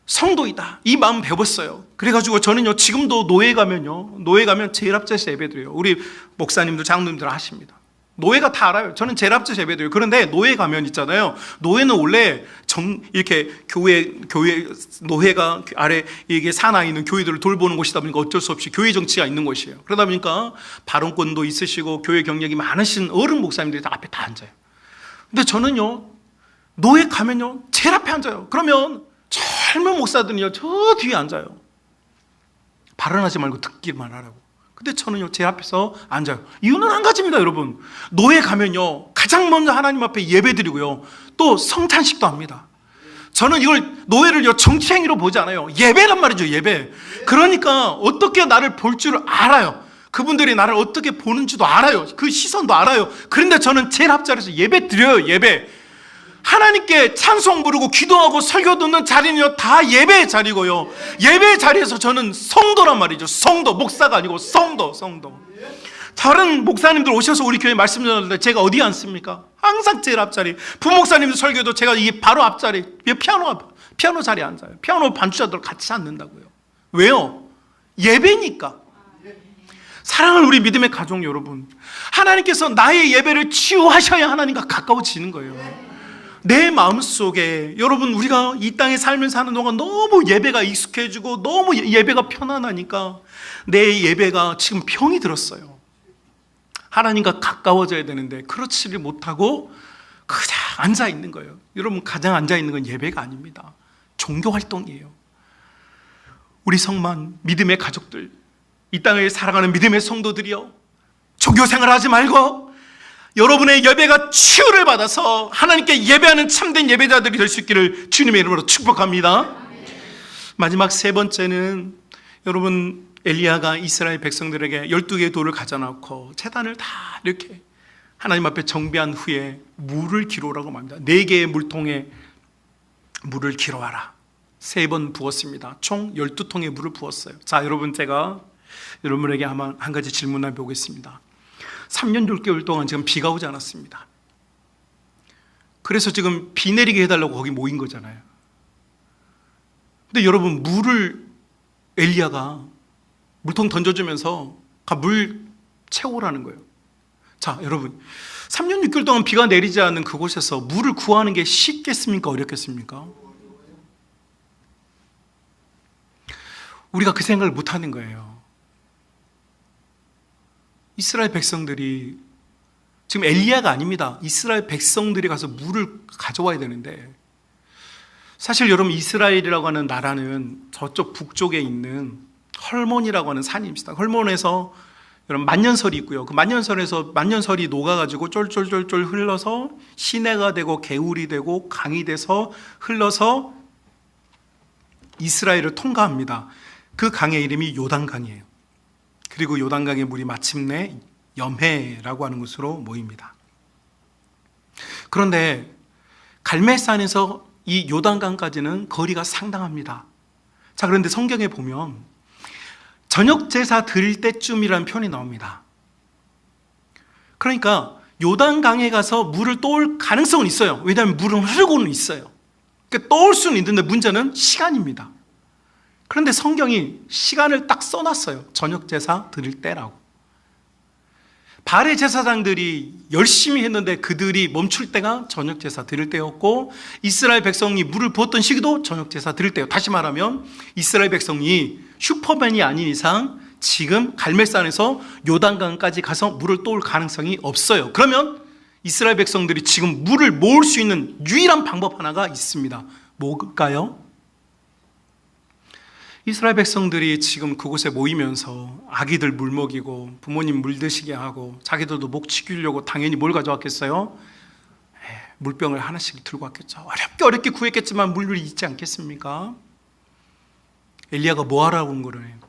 성도이다, 이 마음 배웠어요. 그래가지고 저는요, 지금도 노예 가면 제일 앞자리에서 예배 드려요. 우리 목사님들, 장로님들 하십니다. 노예가 다 알아요. 저는 제일 앞자리에서 예배 드려요. 그런데 노예 가면 있잖아요, 노예는 원래 이렇게 교회 노예가 아래 이게 산하에 있는 교회들을 돌보는 곳이다 보니까 어쩔 수 없이 교회 정치가 있는 곳이에요. 그러다 보니까 발언권도 있으시고 교회 경력이 많으신 어른 목사님들이 다 앞에 다 앉아요. 근데 저는요, 노예 가면요, 제일 앞에 앉아요. 그러면 젊은 목사들은요, 저 뒤에 앉아요. 발언하지 말고 듣기만 하라고. 근데 저는요, 제 앞에서 앉아요. 이유는 한 가지입니다, 여러분. 노예 가면요, 가장 먼저 하나님 앞에 예배 드리고요, 또 성찬식도 합니다. 저는 이걸, 노예를요, 정치행위로 보지 않아요. 예배란 말이죠, 예배. 그러니까 어떻게 나를 볼 줄 알아요. 그분들이 나를 어떻게 보는지도 알아요. 그 시선도 알아요. 그런데 저는 제일 앞자리에서 예배 드려요, 예배. 하나님께 찬송 부르고 기도하고 설교 듣는 자리는요, 다 예배의 자리고요, 예배의 자리에서 저는 성도란 말이죠. 성도, 목사가 아니고 성도. 다른 목사님들 오셔서 우리 교회 말씀 전할 때 제가 어디 앉습니까? 항상 제일 앞자리. 부목사님들 설교도 제가 이 바로 앞자리, 피아노 자리에 앉아요. 피아노 반주자들 같이 앉는다고요. 왜요? 예배니까. 사랑하는 우리 믿음의 가족 여러분, 하나님께서 나의 예배를 치유하셔야 하나님과 가까워지는 거예요. 내 마음속에, 여러분, 우리가 이 땅에 살면서 하는 동안 너무 예배가 익숙해지고 너무 예배가 편안하니까 내 예배가 지금 병이 들었어요. 하나님과 가까워져야 되는데 그렇지를 못하고 그냥 앉아있는 거예요. 여러분, 가장 앉아있는 건 예배가 아닙니다. 종교활동이에요. 우리 성만 믿음의 가족들, 이 땅을 살아가는 믿음의 성도들이요, 종교생활 하지 말고 여러분의 예배가 치유를 받아서 하나님께 예배하는 참된 예배자들이 될 수 있기를 주님의 이름으로 축복합니다. 마지막 세 번째는, 여러분, 엘리야가 이스라엘 백성들에게 12개의 돌을 가져놓고 제단을 다 이렇게 하나님 앞에 정비한 후에 물을 기로라고 말합니다. 4개의 물통에 물을 기로하라. 3번 부었습니다. 총 12통의 물을 부었어요. 자, 여러분, 제가 여러분에게 한 가지 질문을 보겠습니다. 3년 6개월 동안 지금 비가 오지 않았습니다. 그래서 지금 비 내리게 해달라고 거기 모인 거잖아요. 근데 여러분, 물을 엘리야가 물통 던져주면서 물 채우라는 거예요. 자, 여러분, 3년 6개월 동안 비가 내리지 않는 그곳에서 물을 구하는 게 쉽겠습니까? 어렵겠습니까? 우리가 그 생각을 못하는 거예요. 이스라엘 백성들이, 지금 엘리야가 아닙니다. 이스라엘 백성들이 가서 물을 가져와야 되는데, 사실 여러분, 이스라엘이라고 하는 나라는 저쪽 북쪽에 있는 헐몬이라고 하는 산이 있습니다. 헐몬에서 여러분 만년설이 있고요. 그 만년설에서 만년설이 녹아가지고 쫄쫄쫄쫄 흘러서 시내가 되고 개울이 되고 강이 돼서 흘러서 이스라엘을 통과합니다. 그 강의 이름이 요단강이에요. 그리고 요단강의 물이 마침내 염해라고 하는 곳으로 모입니다. 그런데 갈멜산에서 이 요단강까지는 거리가 상당합니다. 자, 그런데 성경에 보면 저녁 제사 드릴 때쯤이라는 표현이 나옵니다. 그러니까 요단강에 가서 물을 떠올 가능성은 있어요. 왜냐하면 물은 흐르고는 있어요. 그러니까 떠올 수는 있는데 문제는 시간입니다. 그런데 성경이 시간을 딱 써놨어요. 저녁 제사 드릴 때라고. 바알의 제사장들이 열심히 했는데 그들이 멈출 때가 저녁 제사 드릴 때였고, 이스라엘 백성이 물을 부었던 시기도 저녁 제사 드릴 때예요. 다시 말하면 이스라엘 백성이 슈퍼맨이 아닌 이상 지금 갈멜산에서 요단강까지 가서 물을 떠올 가능성이 없어요. 그러면 이스라엘 백성들이 지금 물을 모을 수 있는 유일한 방법 하나가 있습니다. 뭘까요? 이스라엘 백성들이 지금 그곳에 모이면서 아기들 물 먹이고 부모님 물 드시게 하고 자기들도 목 치기려고 당연히 뭘 가져왔겠어요? 물병을 하나씩 들고 왔겠죠. 어렵게 구했겠지만 물을 있지 않겠습니까? 엘리야가 뭐 하라고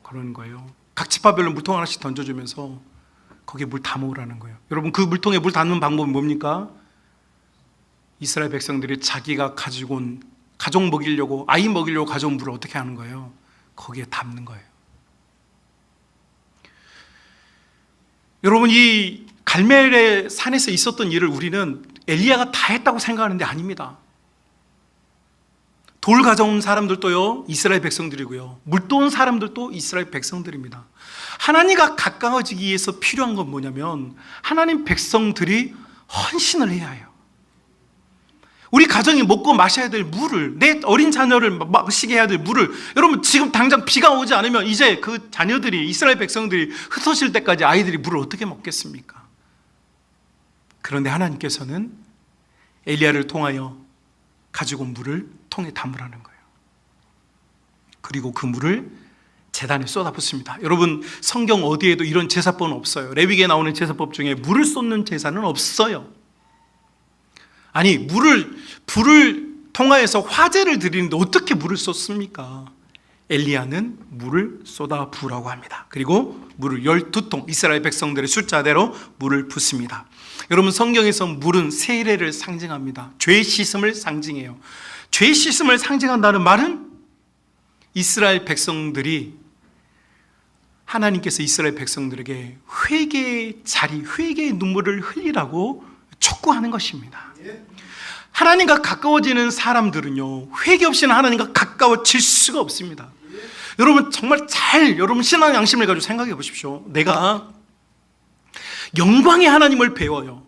그러는 거예요? 각 지파별로 물통 하나씩 던져주면서 거기에 물 담아오라는 거예요. 여러분, 그 물통에 물 담는 방법은 뭡니까? 이스라엘 백성들이 자기가 가지고 온 가족 먹이려고, 아이 먹이려고 가져온 물을 어떻게 하는 거예요? 거기에 담는 거예요. 여러분, 이 갈멜의 산에서 있었던 일을 우리는 엘리야가 다 했다고 생각하는데 아닙니다. 돌 가져온 사람들도요, 이스라엘 백성들이고요, 물 떠온 사람들도 이스라엘 백성들입니다. 하나님과 가까워지기 위해서 필요한 건 뭐냐면 하나님 백성들이 헌신을 해야 해요. 우리 가정이 먹고 마셔야 될 물을, 내 어린 자녀를 마시게 해야 될 물을, 여러분 지금 당장 비가 오지 않으면 이제 그 자녀들이, 이스라엘 백성들이 흩어질 때까지 아이들이 물을 어떻게 먹겠습니까? 그런데 하나님께서는 엘리야를 통하여 가지고 온 물을 통에 담으라는 거예요. 그리고 그 물을 제단에 쏟아붓습니다. 여러분, 성경 어디에도 이런 제사법은 없어요. 레위기에 나오는 제사법 중에 물을 쏟는 제사는 없어요. 아니, 불을 통하여서 화제를 드리는데 어떻게 물을 쏟습니까? 엘리야는 물을 쏟아 부으라고 합니다. 그리고 물을 12통, 이스라엘 백성들의 숫자대로 물을 붓습니다. 여러분, 성경에서 물은 세례를 상징합니다. 죄 씻음을 상징해요. 죄 씻음을 상징한다는 말은 이스라엘 백성들이, 하나님께서 이스라엘 백성들에게 회개의 자리, 회개의 눈물을 흘리라고 촉구하는 것입니다. 하나님과 가까워지는 사람들은요, 회개 없이는 하나님과 가까워질 수가 없습니다. 여러분, 정말 여러분 신앙 양심을 가지고 생각해 보십시오. 내가 영광의 하나님을 배워요.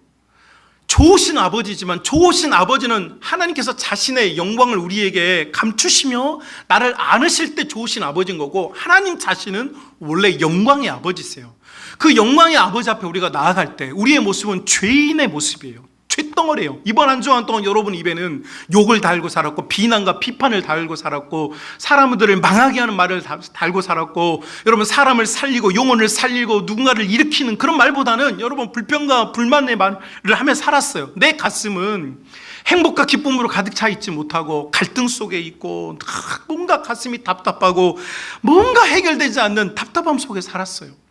좋으신 아버지지만, 좋으신 아버지는 하나님께서 자신의 영광을 우리에게 감추시며 나를 안으실 때 좋으신 아버지인 거고, 하나님 자신은 원래 영광의 아버지세요. 그 영광의 아버지 앞에 우리가 나아갈 때 우리의 모습은 죄인의 모습이에요. 쇳덩어리예요. 이번 한 주간 동안 여러분 입에는 욕을 달고 살았고, 비난과 비판을 달고 살았고, 사람들을 망하게 하는 말을 달고 살았고, 여러분 사람을 살리고 영혼을 살리고 누군가를 일으키는 그런 말보다는 여러분 불평과 불만의 말을 하며 살았어요. 내 가슴은 행복과 기쁨으로 가득 차 있지 못하고 갈등 속에 있고, 뭔가 가슴이 답답하고 뭔가 해결되지 않는 답답함 속에 살았어요.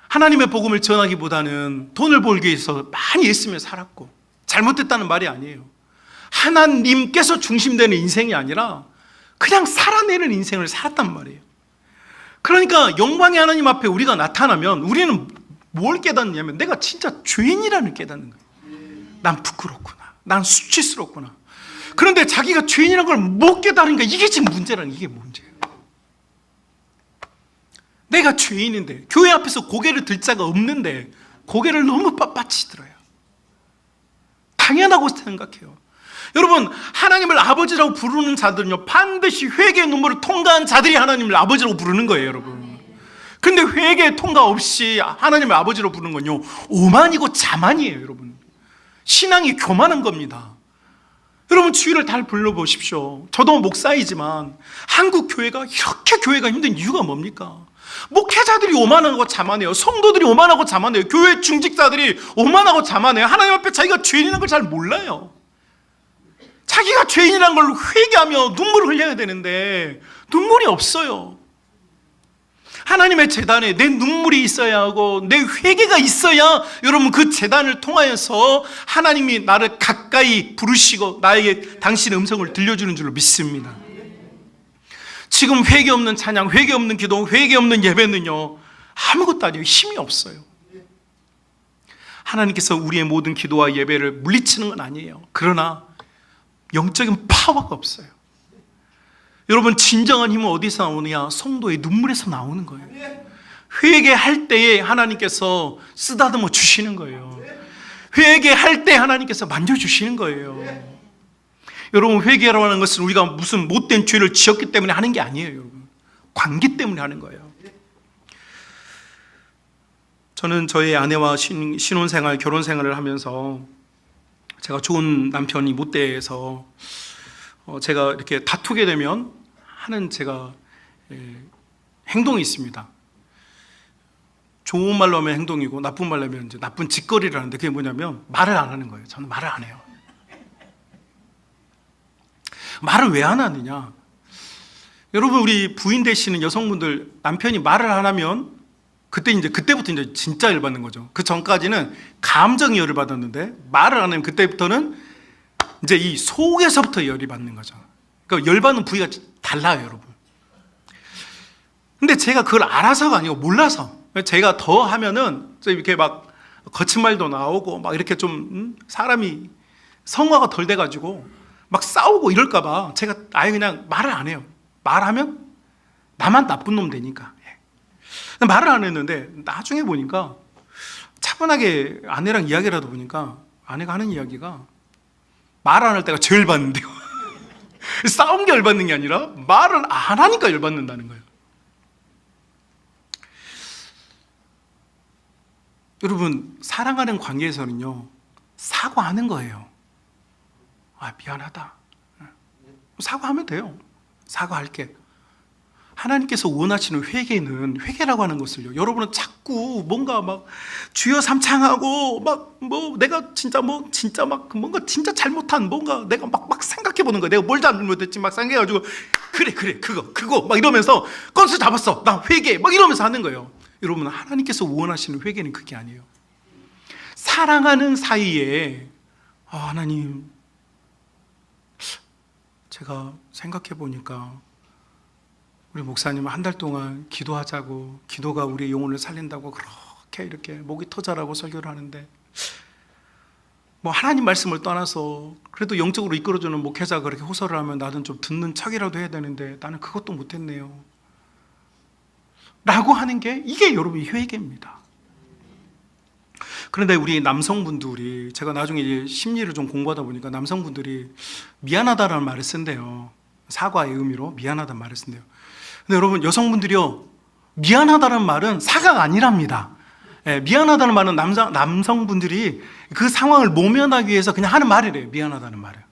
하나님의 복음을 전하기보다는 돈을 벌기 위해서 많이 애쓰며 살았고, 잘못됐다는 말이 아니에요. 하나님께서 중심되는 인생이 아니라 그냥 살아내는 인생을 살았단 말이에요. 그러니까 영광의 하나님 앞에 우리가 나타나면 우리는 뭘 깨닫냐면 내가 진짜 죄인이라는 깨닫는 거예요. 난 부끄럽구나, 난 수치스럽구나. 그런데 자기가 죄인이라는 걸 못 깨달으니까 이게 지금 문제라는, 이게 문제예요. 내가 죄인인데, 교회 앞에서 고개를 들 자가 없는데 고개를 너무 빳빳이 들어요. 당연하고 생각해요. 여러분, 하나님을 아버지라고 부르는 자들은요, 반드시 회개의 눈물을 통과한 자들이 하나님을 아버지라고 부르는 거예요, 여러분. 근데 회개의 통과 없이 하나님을 아버지로 부르는 건요, 오만이고 자만이에요, 여러분. 신앙이 교만한 겁니다. 여러분, 주위를 잘 불러보십시오. 저도 목사이지만 한국 교회가 이렇게 교회가 힘든 이유가 뭡니까? 목회자들이 오만하고 자만해요. 성도들이 오만하고 자만해요. 교회 중직자들이 오만하고 자만해요. 하나님 앞에 자기가 죄인이라는 걸 잘 몰라요. 자기가 죄인이라는 걸 회개하며 눈물을 흘려야 되는데 눈물이 없어요. 하나님의 제단에 내 눈물이 있어야 하고 내 회개가 있어야 여러분 그 제단을 통하여서 하나님이 나를 가까이 부르시고 나에게 당신의 음성을 들려주는 줄로 믿습니다. 지금 회개 없는 찬양, 회개 없는 기도, 회개 없는 예배는요, 아무것도 아니에요. 힘이 없어요. 하나님께서 우리의 모든 기도와 예배를 물리치는 건 아니에요. 그러나 영적인 파워가 없어요. 여러분, 진정한 힘은 어디서 나오느냐? 성도의 눈물에서 나오는 거예요. 회개할 때에 하나님께서 쓰다듬어 주시는 거예요. 회개할 때 하나님께서 만져주시는 거예요. 여러분, 회개라고 하는 것은 우리가 무슨 못된 죄를 지었기 때문에 하는 게 아니에요, 여러분. 관계 때문에 하는 거예요. 저는 저희 아내와 신혼생활, 결혼생활을 하면서 제가 좋은 남편이 못 돼서 제가 이렇게 다투게 되면 하는 제가 행동이 있습니다. 좋은 말로 하면 행동이고 나쁜 말로 하면 이제 나쁜 짓거리를 하는데 그게 뭐냐면 말을 안 하는 거예요. 저는 말을 안 해요. 말을 왜 안 하느냐? 여러분, 우리 부인 되시는 여성분들 남편이 말을 안 하면 그때부터 이제 진짜 열받는 거죠. 그 전까지는 감정이 열을 받았는데 말을 안 하면 그때부터는 이제 이 속에서부터 열이 받는 거죠. 그러니까 열받는 부위가 달라요, 여러분. 근데 제가 그걸 알아서가 아니고 몰라서, 제가 더 하면은 이렇게 막 거친 말도 나오고 막 이렇게 좀 사람이 성화가 덜 돼가지고 막 싸우고 이럴까봐 제가 아예 그냥 말을 안 해요. 말하면 나만 나쁜 놈 되니까. 말을 안 했는데 나중에 보니까 차분하게 아내랑 이야기를 하다 보니까 아내가 하는 이야기가 말 안 할 때가 제일 열받는데요. 싸운 게 열받는 게 아니라 말을 안 하니까 열받는다는 거예요. 여러분, 사랑하는 관계에서는요, 사과하는 거예요. 아, 미안하다. 사과하면 돼요. 사과할게. 하나님께서 원하시는 회개는, 회개라고 하는 것을요, 여러분은 자꾸 뭔가 막 주여 삼창하고 막 뭐 내가 진짜 막 뭔가 진짜 잘못한 뭔가 내가 막 생각해 보는 거야. 내가 뭘 잘못했지 막 생각해가지고 그래 그거 막 이러면서 건수 잡았어, 나 회개 막 이러면서 하는 거예요. 여러분, 하나님께서 원하시는 회개는 그게 아니에요. 사랑하는 사이에 하나님, 제가 생각해 보니까 우리 목사님은 한 달 동안 기도하자고, 기도가 우리의 영혼을 살린다고 그렇게 이렇게 목이 터져라고 설교를 하는데, 뭐 하나님 말씀을 떠나서 그래도 영적으로 이끌어주는 목회자가 그렇게 호소를 하면 나는 좀 듣는 척이라도 해야 되는데 나는 그것도 못했네요 라고 하는 게, 이게 여러분의 회개입니다. 그런데 우리 남성분들이, 제가 나중에 이제 심리를 좀 공부하다 보니까 남성분들이 미안하다라는 말을 쓴대요. 사과의 의미로 미안하다는 말을 쓴대요. 근데 여러분, 여성분들이요, 미안하다는 말은 사과가 아니랍니다. 미안하다는 말은 남성분들이 그 상황을 모면하기 위해서 그냥 하는 말이래요. 미안하다는 말을.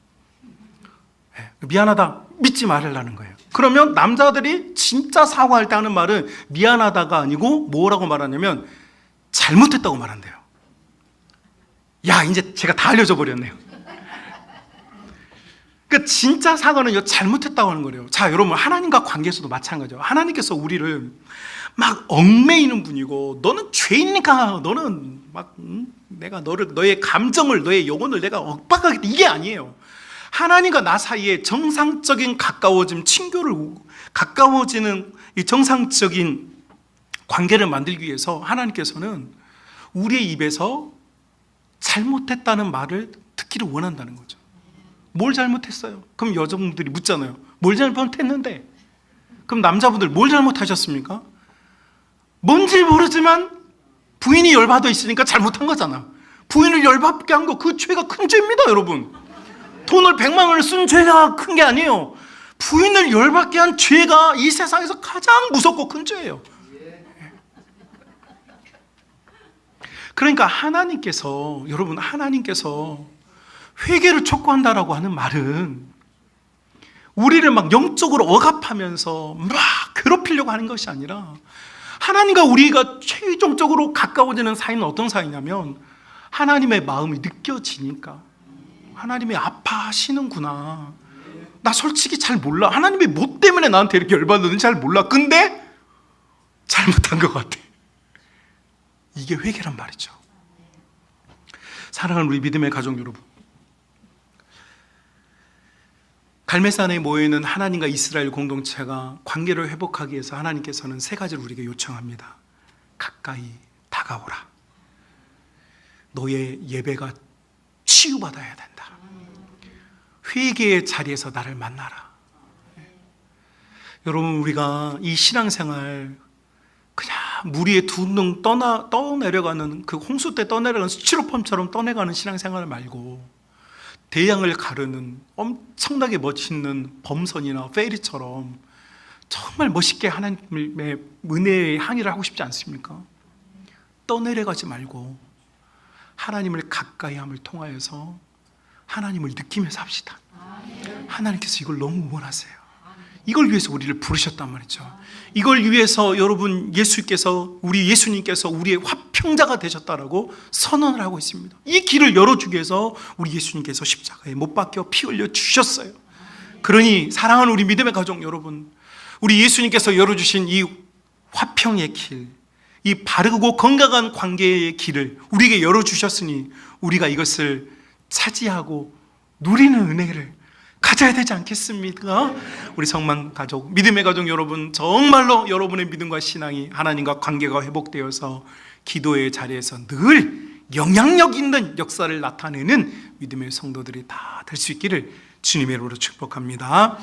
미안하다 믿지 말으라는 거예요. 그러면 남자들이 진짜 사과할 때 하는 말은 미안하다가 아니고 뭐라고 말하냐면 잘못했다고 말한대요. 야, 이제 제가 다 알려줘 버렸네요. 그러니까 진짜 사과는 잘못했다고 하는 거래요. 자, 여러분, 하나님과 관계에서도 마찬가지예요. 하나님께서 우리를 막 얽매이는 분이고, 너는 죄인이니까 너는 막 내가 너의 감정을, 너의 영혼을 내가 엇박하겠다, 이게 아니에요. 하나님과 나 사이에 정상적인 가까워짐, 친교를 가까워지는 이 정상적인 관계를 만들기 위해서 하나님께서는 우리의 입에서 잘못했다는 말을 듣기를 원한다는 거죠. 뭘 잘못했어요? 그럼 여자분들이 묻잖아요. 뭘 잘못했는데? 그럼 남자분들 뭘 잘못하셨습니까? 뭔지 모르지만 부인이 열받아 있으니까 잘못한 거잖아. 부인을 열받게 한 거, 그 죄가 큰 죄입니다, 여러분. 돈을 100만 원을 쓴 죄가 큰 게 아니에요. 부인을 열받게 한 죄가 이 세상에서 가장 무섭고 큰 죄예요. 그러니까 하나님께서, 여러분, 하나님께서 회개를 촉구한다라고 하는 말은 우리를 막 영적으로 억압하면서 막 괴롭히려고 하는 것이 아니라, 하나님과 우리가 최종적으로 가까워지는 사이는 어떤 사이냐면, 하나님의 마음이 느껴지니까, 하나님이 아파하시는구나, 나 솔직히 잘 몰라, 하나님이 뭐 때문에 나한테 이렇게 열받는지 잘 몰라, 근데 잘못한 것 같아. 이게 회개란 말이죠. 사랑하는 우리 믿음의 가족 여러분, 갈멜산에 모여있는 하나님과 이스라엘 공동체가 관계를 회복하기 위해서 하나님께서는 세 가지를 우리에게 요청합니다. 가까이 다가오라. 너의 예배가 치유받아야 된다. 회개의 자리에서 나를 만나라. 여러분, 우리가 이 신앙생활 그냥 물 위에 둥둥 떠내려가는, 그 홍수 때 떠내려가는 스티로폼처럼 떠내가는 신앙생활 말고, 대양을 가르는 엄청나게 멋있는 범선이나 페리처럼 정말 멋있게 하나님의 은혜의 항의를 하고 싶지 않습니까? 떠내려가지 말고 하나님을 가까이 함을 통하여서 하나님을 느끼면서 합시다. 하나님께서 이걸 너무 원하세요. 이걸 위해서 우리를 부르셨단 말이죠. 이걸 위해서 여러분, 우리 예수님께서 우리의 화평자가 되셨다라고 선언을 하고 있습니다. 이 길을 열어주기 위해서 우리 예수님께서 십자가에 못 박혀 피 흘려 주셨어요. 그러니 사랑하는 우리 믿음의 가족 여러분, 우리 예수님께서 열어주신 이 화평의 길, 이 바르고 건강한 관계의 길을 우리에게 열어주셨으니 우리가 이것을 차지하고 누리는 은혜를 가져야 되지 않겠습니까? 우리 성만 가족, 믿음의 가족 여러분, 정말로 여러분의 믿음과 신앙이 하나님과 관계가 회복되어서 기도의 자리에서 늘 영향력 있는 역사를 나타내는 믿음의 성도들이 다 될 수 있기를 주님의 이름으로 축복합니다.